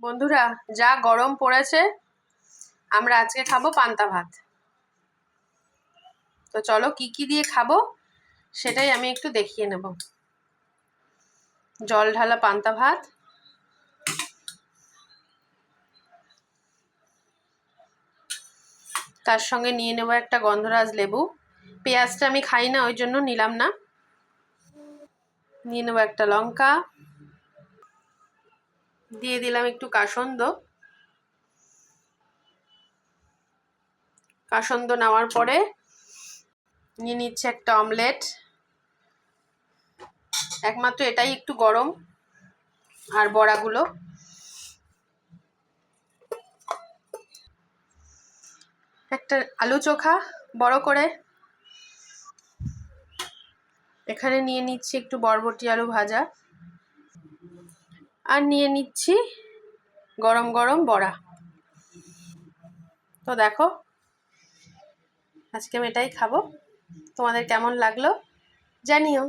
বন্ধুরা, যা গরম পড়েছে, আমরা আজকে খাবো পান্তা ভাত। তো চলো কি কি দিয়ে খাবো সেটাই আমি একটু দেখিয়ে নেব। জল ঢালা পান্তা ভাত, তার সঙ্গে নিয়ে নেব একটা গন্ধরাজ লেবু। পেঁয়াজটা আমি খাই না, ওই জন্য নিলাম না। নিয়ে নেব একটা লঙ্কা, দিয়ে দিলাম একটু কাসন্দ। কাসন্দ নেওয়ার পরে নিয়ে নিচ্ছে একটা অমলেট। একমাত্র এটাই একটু গরম, আর বড়াগুলো। একটা আলু চোখা বড় করে। এখানে নিয়ে নিচ্ছি একটু বরবটি আলু ভাজা, আর নিয়ে নিচ্ছি গরম গরম বড়া। তো দেখো, আজকে আমি এটাই খাবো। তোমাদের কেমন লাগলো জানিও।